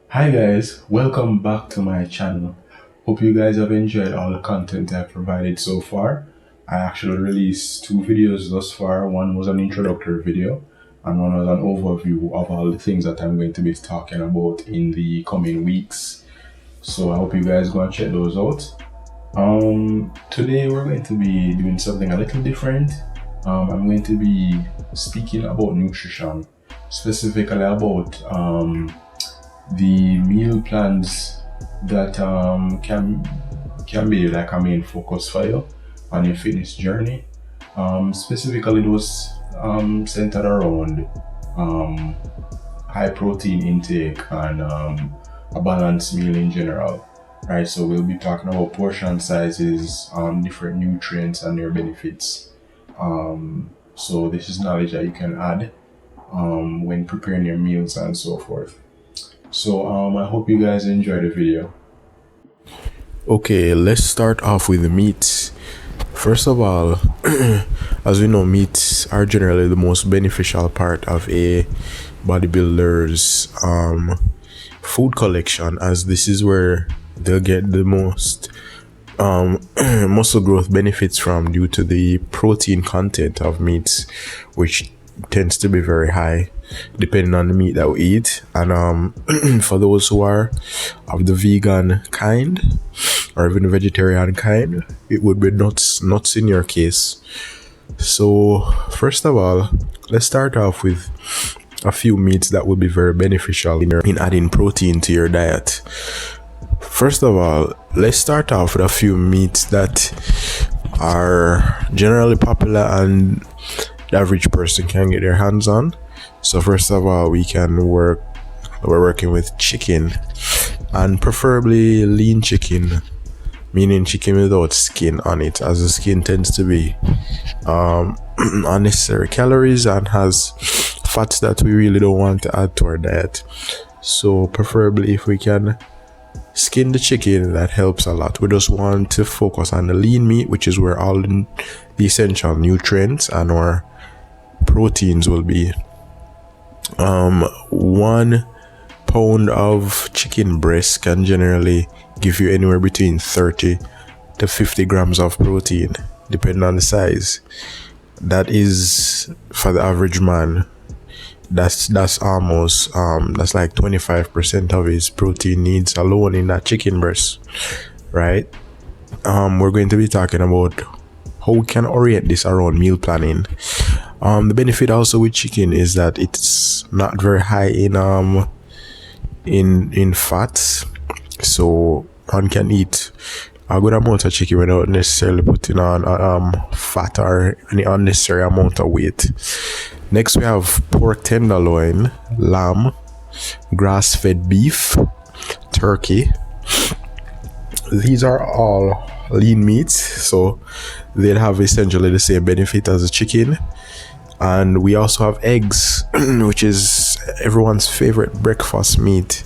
Hi guys, welcome back to my channel. Hope you guys have enjoyed all the content I've provided so far. I actually released two videos thus far. One was an introductory video and one was an overview of all the things that I'm going to be talking about in the coming weeks. So I hope you guys go and check those out. Today we're going to be doing something a little different. I'm going to be speaking about nutrition, specifically about the meal plans that can be like a main focus for you on your fitness journey. Specifically those centered around um, high protein intake and a balanced meal in general. Right, so we'll be talking about portion sizes, different nutrients and their benefits. So this is knowledge that you can add when preparing your meals and so forth. So I hope you guys enjoy the video. Okay, let's start off with the meats. First of all, as we know, meats are generally the most beneficial part of a bodybuilder's food collection, as this is where they'll get the most muscle growth benefits from, due to the protein content of meats, which tends to be very high depending on the meat that we eat. And for those who are of the vegan kind or even the vegetarian kind, it would be nuts in your case. So first of all, let's start off with a few meats that would be very beneficial in adding protein to your diet. First of all, let's start off with a few meats that are generally popular and the average person can get their hands on. So first of all, we're working with chicken, and preferably lean chicken, meaning chicken without skin on it, as the skin tends to be unnecessary calories and has fats that we really don't want to add to our diet. So preferably if we can skin the chicken, that helps a lot. We just want to focus on the lean meat, which is where all the essential nutrients and our proteins will be. 1 pound of chicken breast can generally give you anywhere between 30 to 50 grams of protein, depending on the size. That is, for the average man, that's almost that's like 25% of his protein needs alone in that chicken breast, right? We're going to be talking about how we can orient this around meal planning. The benefit also with chicken is that it's not very high in fats, so one can eat a good amount of chicken without necessarily putting on fat or any unnecessary amount of weight. Next, we have pork tenderloin, lamb, grass-fed beef, turkey. These are all lean meats, so they'll have essentially the same benefit as the chicken. And we also have eggs, which is everyone's favorite breakfast meat.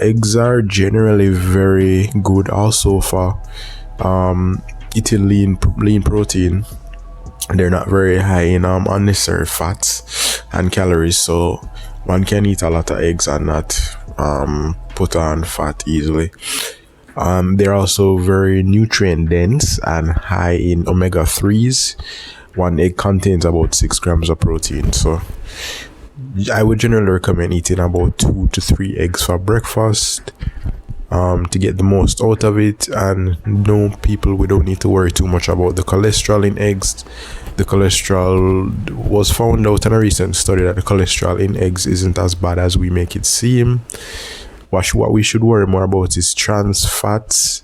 Eggs are generally very good also for eating lean protein. They're not very high in unnecessary fats and calories, so one can eat a lot of eggs and not put on fat easily. They're also very nutrient dense and high in omega-3s. 1 egg contains about 6 grams of protein, so I would generally recommend eating about 2 to 3 eggs for breakfast to get the most out of it. And no, people, we don't need to worry too much about the cholesterol in eggs. The cholesterol was found out in a recent study that the cholesterol in eggs isn't as bad as we make it seem. What we should worry more about is trans fats,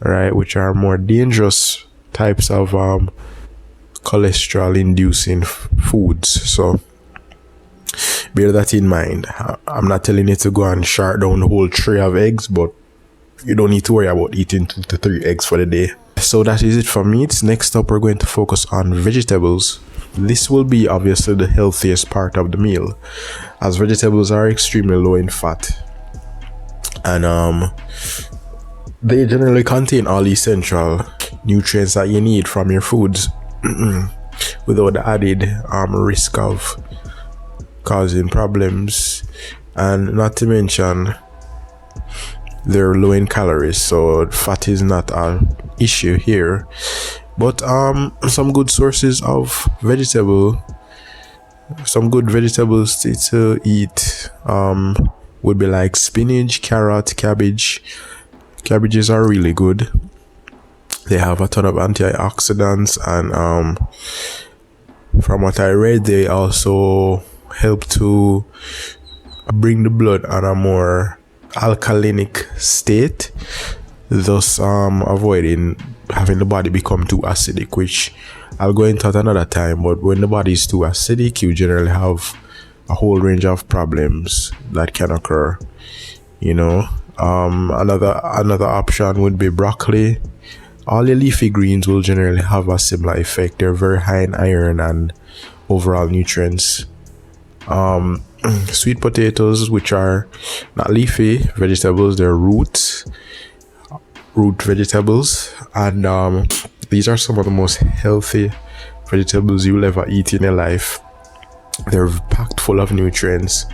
right, which are more dangerous types of cholesterol inducing foods. So bear that in mind. I'm not telling you to go and shart down the whole tray of eggs, but you don't need to worry about eating 2 to 3 eggs for the day. So that is it for meats. Next up, we're going to focus on vegetables. This will be obviously the healthiest part of the meal, as vegetables are extremely low in fat, and they generally contain all essential nutrients that you need from your foods without the added risk of causing problems and not to mention they're low in calories, so fat is not an issue here. But some good sources of some good vegetables to eat would be like spinach, carrot, cabbage. Cabbages are really good. They have a ton of antioxidants, and from what I read, they also help to bring the blood on a more alkalinic state, thus avoiding having the body become too acidic, which I'll go into at another time. But when the body is too acidic, you generally have a whole range of problems that can occur, you know. Another option would be broccoli. All your leafy greens will generally have a similar effect. They're very high in iron and overall nutrients. Sweet potatoes, which are not leafy vegetables, they're root vegetables, and these are some of the most healthy vegetables you'll ever eat in your life. They're packed full of nutrients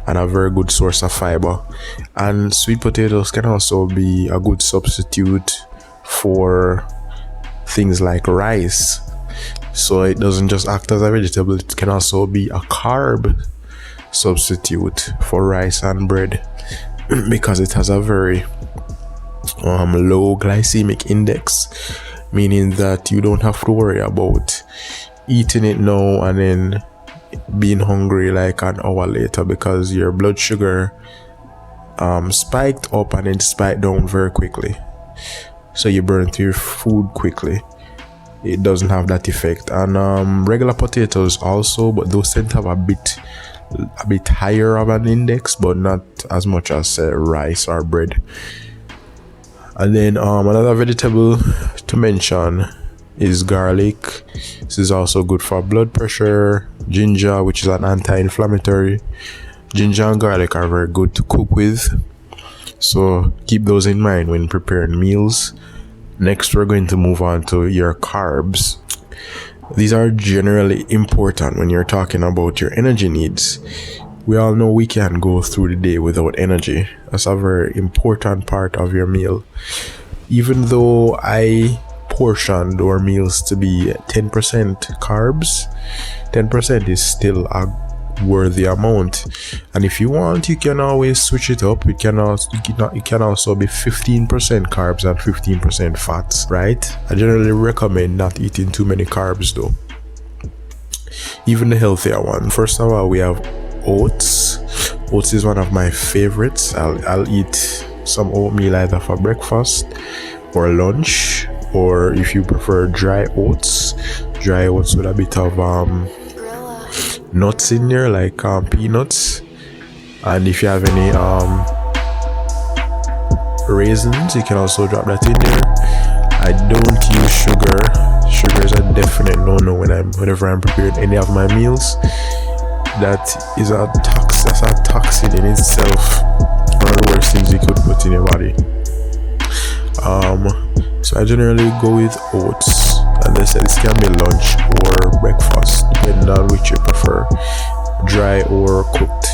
and a very good source of fiber. And sweet potatoes can also be a good substitute for things like rice. So it doesn't just act as a vegetable, it can also be a carb substitute for rice and bread because it has a very low glycemic index, meaning that you don't have to worry about eating it now and then being hungry like an hour later, because your blood sugar spiked up and then spiked down very quickly, so you burn through your food quickly. It doesn't have that effect. And regular potatoes also, but those tend to have a bit higher of an index, but not as much as rice or bread. And then another vegetable to mention is garlic. This is also good for blood pressure. Ginger, which is an anti-inflammatory. Ginger and garlic are very good to cook with, so keep those in mind when preparing meals. Next, we're going to move on to your carbs. These are generally important when you're talking about your energy needs. We all know we can't go through the day without energy. That's a very important part of your meal. Even though I portioned our meals to be 10% carbs, 10% is still a worthy amount, and if you want, you can always switch it up. It can also be 15% carbs and 15% fats, right? I generally recommend not eating too many carbs though, even the healthier one. First of all, we have oats. Oats is one of my favorites. I'll eat some oatmeal either for breakfast or lunch, or if you prefer dry oats with a bit of nuts in there, like peanuts. And if you have any raisins, you can also drop that in there. I don't use sugar. Sugar is a definite no-no whenever I'm preparing any of my meals. That's a toxin in itself. One of the worst things you could put in your body. So I generally go with oats. And they said this can be lunch or breakfast, depending on which you prefer, dry or cooked.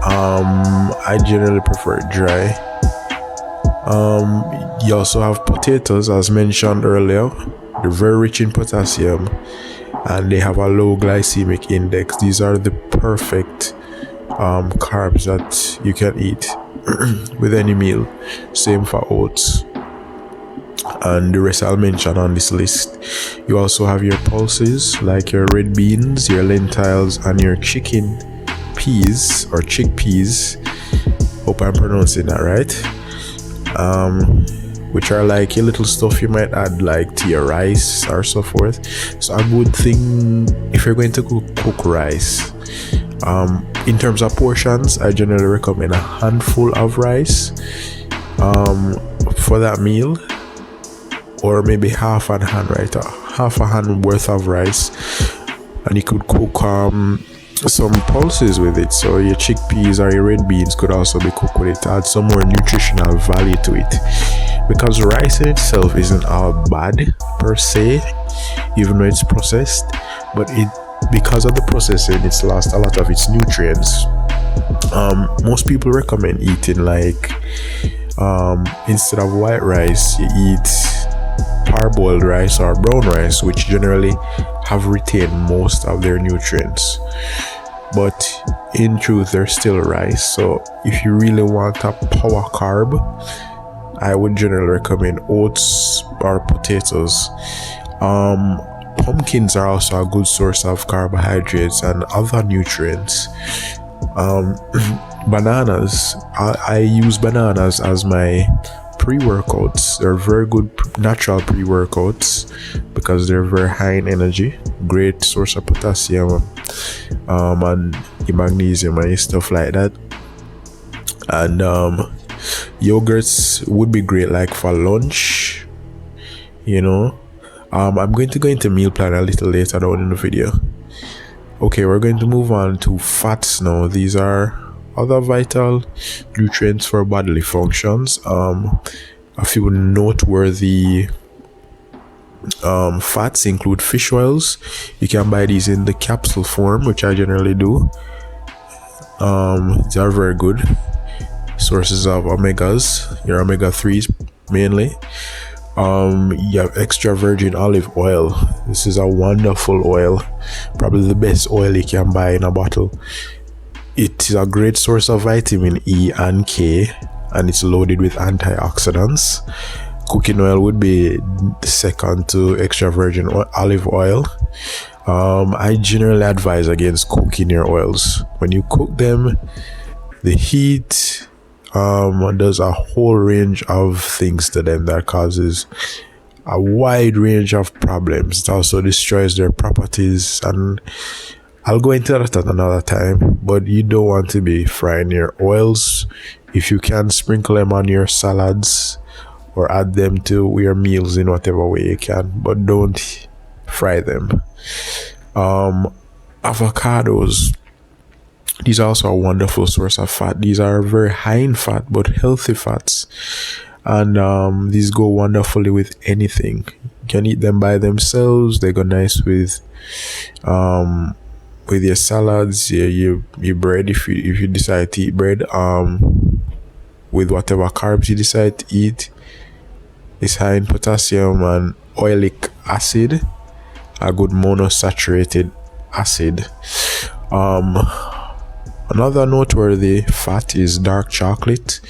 I generally prefer dry. You also have potatoes, as mentioned earlier. They're very rich in potassium and they have a low glycemic index. These are the perfect carbs that you can eat with any meal. Same for oats, and the rest I'll mention on this list. You also have your pulses, like your red beans, your lentils, and your chicken peas or chickpeas. Hope I'm pronouncing that right. Which are like your little stuff you might add like to your rice or so forth. So a good thing if you're going to cook rice. In terms of portions, I generally recommend a handful of rice for that meal, or maybe half a hand worth of rice, and you could cook some pulses with it. So your chickpeas or your red beans could also be cooked with it to add some more nutritional value to it, because rice in itself isn't all bad per se, even though it's processed, but because of the processing, it's lost a lot of its nutrients. Most people recommend eating like instead of white rice, you eat parboiled rice or brown rice, which generally have retained most of their nutrients. But in truth, they're still rice. So if you really want a power carb, I would generally recommend oats or potatoes. Pumpkins are also a good source of carbohydrates and other nutrients. Bananas, I use bananas as my pre-workouts. They're very good natural pre-workouts because they're very high in energy, great source of potassium and magnesium and stuff like that. And yogurts would be great like for lunch, I'm going to go into meal plan a little later down in the video. Okay, we're going to move on to fats now. These are other vital nutrients for bodily functions. A few noteworthy fats include fish oils. You can buy these in the capsule form, which I generally do. They are very good sources of omegas, your omega-3s mainly. You have extra virgin olive oil. This is a wonderful oil, probably the best oil you can buy in a bottle. It is a great source of vitamin E and K, and it's loaded with antioxidants. Cooking oil would be second to extra virgin olive oil. I generally advise against cooking your oils. When you cook them, the heat does a whole range of things to them that causes a wide range of problems. It also destroys their properties, and I'll go into that at another time. But you don't want to be frying your oils. If you can, sprinkle them on your salads or add them to your meals in whatever way you can, but don't fry them. Avocados, these are also a wonderful source of fat. These are very high in fat but healthy fats, and these go wonderfully with anything. You can eat them by themselves. They go nice with your salads, your bread, if you decide to eat bread, with whatever carbs you decide to eat. It's high in potassium and oleic acid, a good monosaturated acid. Another noteworthy fat is dark chocolate,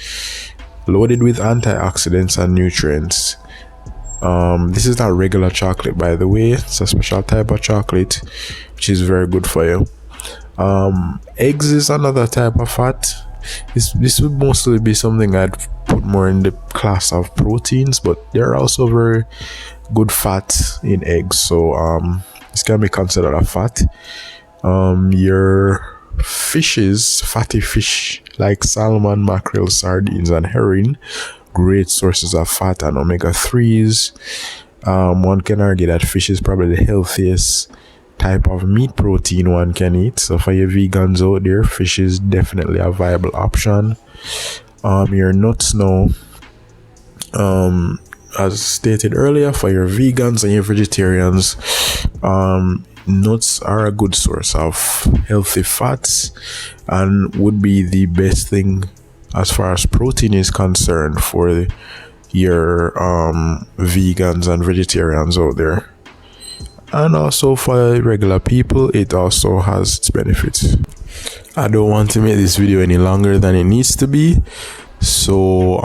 loaded with antioxidants and nutrients. This is not regular chocolate, by the way. It's a special type of chocolate which is very good for you. Eggs is another type of fat. This would mostly be something I'd put more in the class of proteins, but there are also very good fats in eggs, so this can be considered a fat. Your fishes, fatty fish like salmon, mackerel, sardines, and herring, great sources of fat and omega-3s. One can argue that fish is probably the healthiest type of meat protein one can eat. So for your vegans out there, fish is definitely a viable option. Your nuts now, as stated earlier, for your vegans and your vegetarians, nuts are a good source of healthy fats and would be the best thing as far as protein is concerned for your vegans and vegetarians out there. And also for regular people, it also has its benefits. I don't want to make this video any longer than it needs to be, so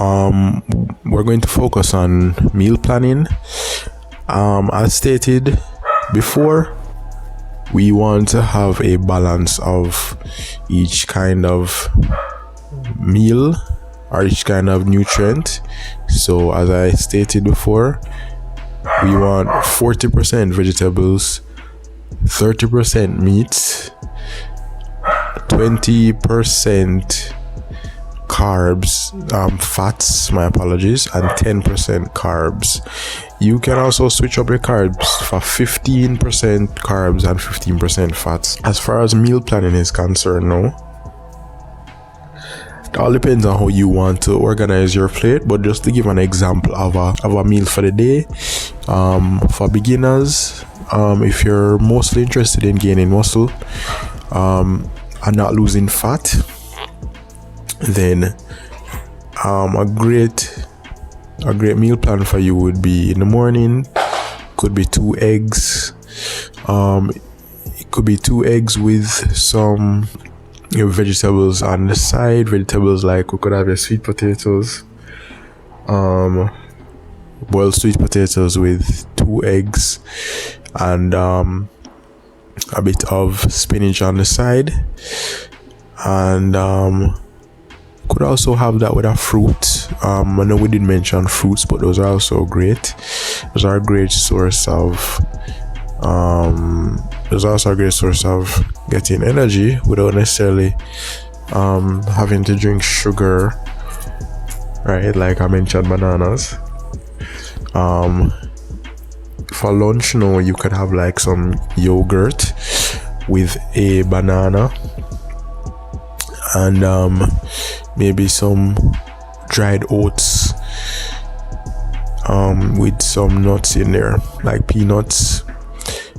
we're going to focus on meal planning. As stated before, we want to have a balance of each kind of meal or each kind of nutrient. So as I stated before, we want 40% vegetables, 30% meat, 20% carbs, fats, my apologies, and 10% carbs. You can also switch up your carbs for 15% carbs and 15% fats. As far as meal planning is concerned now, it all depends on how you want to organize your plate, but just to give an example of a meal for the day, for beginners, if you're mostly interested in gaining muscle and not losing fat, then a great meal plan for you would be in the morning. Could be 2 eggs. It could be 2 eggs with some vegetables on the side. Vegetables like, we could have your sweet potatoes, boiled sweet potatoes with 2 eggs, and a bit of spinach on the side. And could also have that with a fruit. I know we didn't mention fruits, but those are also great. Those are a great source of getting energy without necessarily having to drink sugar, right? Like I mentioned, bananas. For lunch, you could have like some yogurt with a banana, and maybe some dried oats with some nuts in there, like peanuts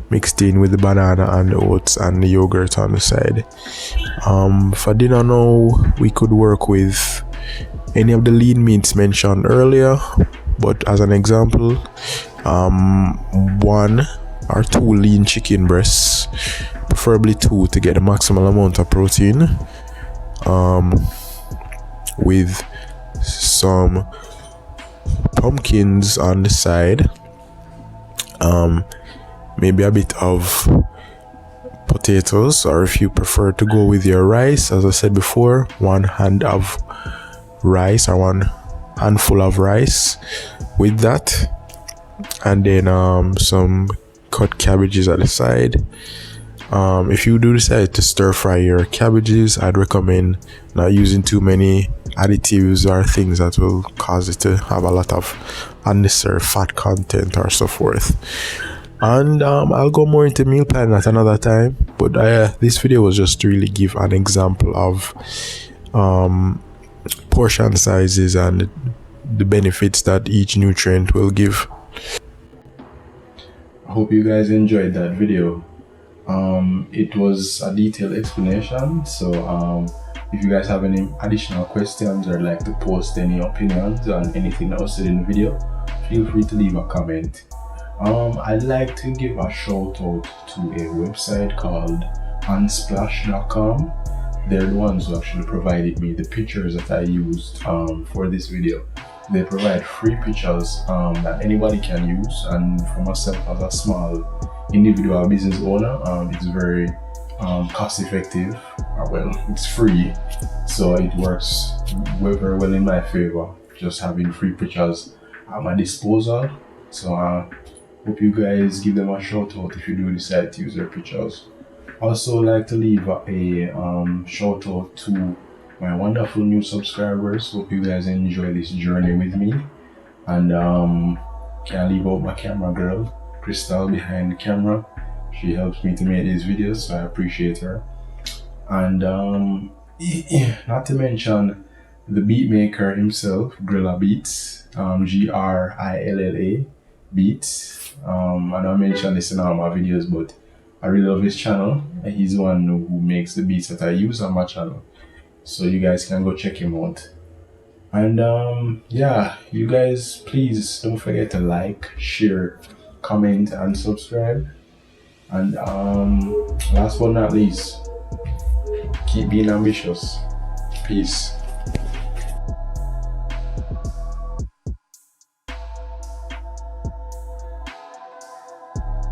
mixed in with the banana and the oats and the yogurt on the side. For dinner we could work with any of the lean meats mentioned earlier, but as an example, 1 or 2 lean chicken breasts, preferably 2 to get the maximal amount of protein, with some pumpkins on the side, maybe a bit of potatoes, or if you prefer to go with your rice, as I said before, 1 hand of rice or 1 handful of rice with that, and then some cut cabbages at the side. If you do decide to stir fry your cabbages, I'd recommend not using too many additives or things that will cause it to have a lot of unnecessary fat content or so forth. And I'll go more into meal planning at another time, but this video was just to really give an example of portion sizes and the benefits that each nutrient will give. I hope you guys enjoyed that video. It was a detailed explanation, so if you guys have any additional questions or like to post any opinions on anything that was said in the video, feel free to leave a comment. I'd like to give a shout out to a website called unsplash.com. They're the ones who actually provided me the pictures that I used for this video. They provide free pictures that anybody can use, and for myself as a small individual business owner, it's very cost effective. Well, it's free, so it works very well in my favor, just having free pictures at my disposal. So hope you guys give them a shout out if you do decide to use their pictures. Also like to leave a shout out to my wonderful new subscribers. Hope you guys enjoy this journey with me, and can't leave out my camera girl Crystal behind the camera. She helps me to make these videos, so I appreciate her. And not to mention the beat maker himself, Grilla Beats, Grilla Beats. I don't mention this in all my videos, but I really love his channel, and he's the one who makes the beats that I use on my channel, so you guys can go check him out. And yeah, you guys please don't forget to like, share, comment and subscribe. And last but not least, keep being ambitious. Peace.